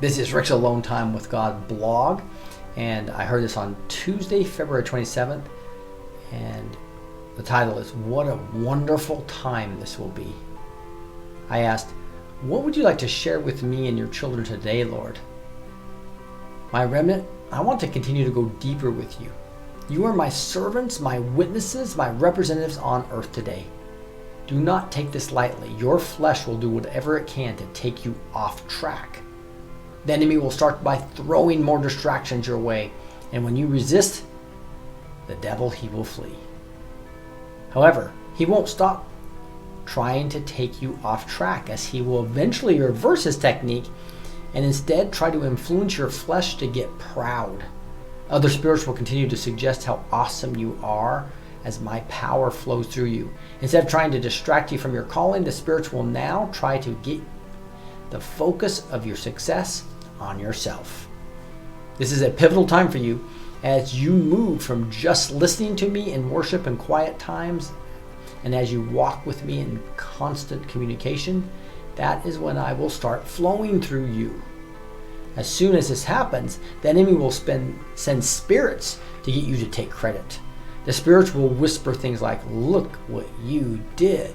This is Rick's Alone Time with God blog, and I heard this on Tuesday, February 27th, and the title is, "What a Wonderful Time This Will Be." I asked, what would you like to share with me and your children today, Lord? My remnant, I want to continue to go deeper with you. You are my servants, my witnesses, my representatives on earth today. Do not take this lightly. Your flesh will do whatever it can to take you off track. The enemy will start by throwing more distractions your way, and when you resist, the devil, he will flee. However, he won't stop trying to take you off track, as he will eventually reverse his technique and instead try to influence your flesh to get proud. Other spirits will continue to suggest how awesome you are as my power flows through you. Instead of trying to distract you from your calling, the spirits will now try to get the focus of your success on yourself. This is a pivotal time for you as you move from just listening to me in worship and quiet times, and as you walk with me in constant communication. That is when I will start flowing through you. As soon as this happens, the enemy will send spirits to get you to take credit. The spirits will whisper things like, "Look what you did.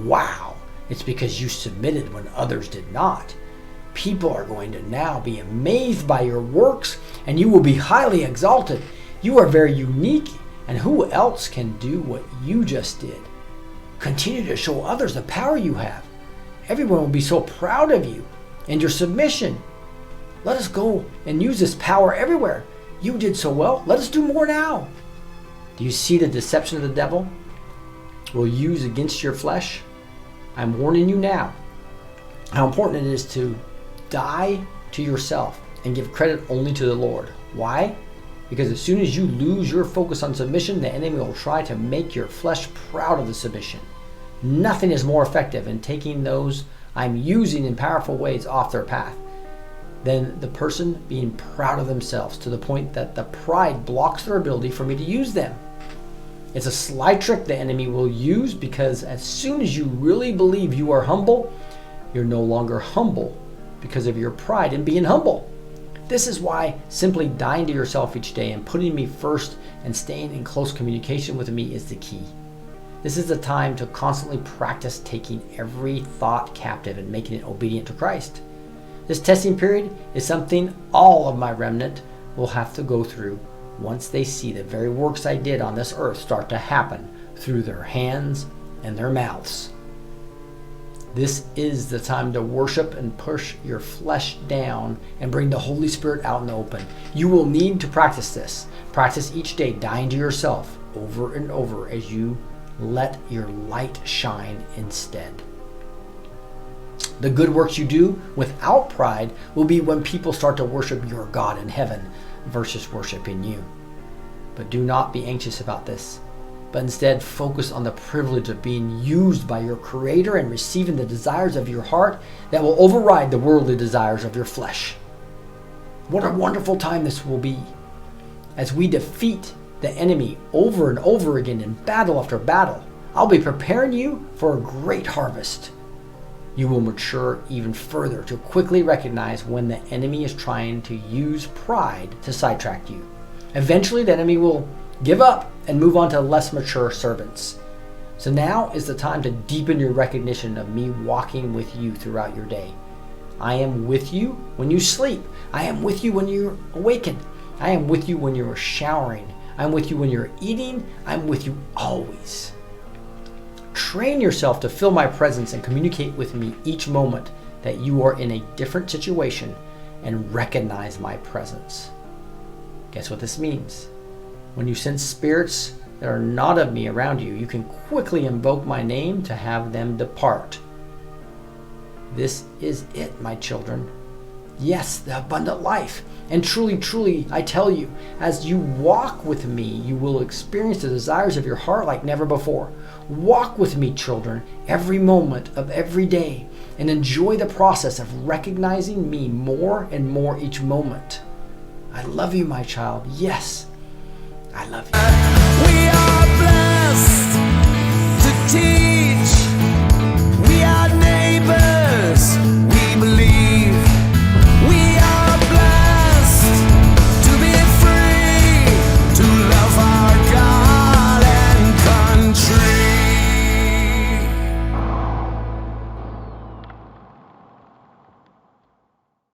Wow, it's because you submitted when others did not. People are going to now be amazed by your works, and you will be highly exalted. You are very unique, and who else can do what you just did? Continue to show others the power you have. Everyone will be so proud of you and your submission. Let us go and use this power everywhere. You did so well. Let us do more now." Do you see the deception of the devil will use against your flesh? I'm warning you now how important it is to die to yourself and give credit only to the Lord. Why? Because as soon as you lose your focus on submission, the enemy will try to make your flesh proud of the submission. Nothing is more effective in taking those I'm using in powerful ways off their path than the person being proud of themselves, to the point that the pride blocks their ability for me to use them. It's a sly trick the enemy will use, because as soon as you really believe you are humble, you're no longer humble because of your pride in being humble. This is why simply dying to yourself each day and putting me first and staying in close communication with me is the key. This is the time to constantly practice taking every thought captive and making it obedient to Christ. This testing period is something all of my remnant will have to go through once they see the very works I did on this earth start to happen through their hands and their mouths. This is the time to worship and push your flesh down and bring the Holy Spirit out in the open. You will need to practice this. Practice each day dying to yourself over and over as you let your light shine instead. The good works you do without pride will be when people start to worship your God in heaven versus worshiping you. But do not be anxious about this, but instead focus on the privilege of being used by your Creator and receiving the desires of your heart that will override the worldly desires of your flesh. What a wonderful time this will be as we defeat the enemy over and over again in battle after battle. I'll be preparing you for a great harvest. You will mature even further to quickly recognize when the enemy is trying to use pride to sidetrack you. Eventually, the enemy will give up and move on to less mature servants. So now is the time to deepen your recognition of me walking with you throughout your day. I am with you when you sleep. I am with you when you're awakened. I am with you when you're showering. I'm with you when you're eating. I'm with you always. Train yourself to feel my presence and communicate with me each moment that you are in a different situation, and recognize my presence. Guess what this means? When you sense spirits that are not of me around you, you can quickly invoke my name to have them depart. This is it, my children. Yes, the abundant life. And truly, truly, I tell you, as you walk with me, you will experience the desires of your heart like never before. Walk with me, children, every moment of every day, and enjoy the process of recognizing me more and more each moment. I love you, my child. Yes, I love you. We are blessed to teach.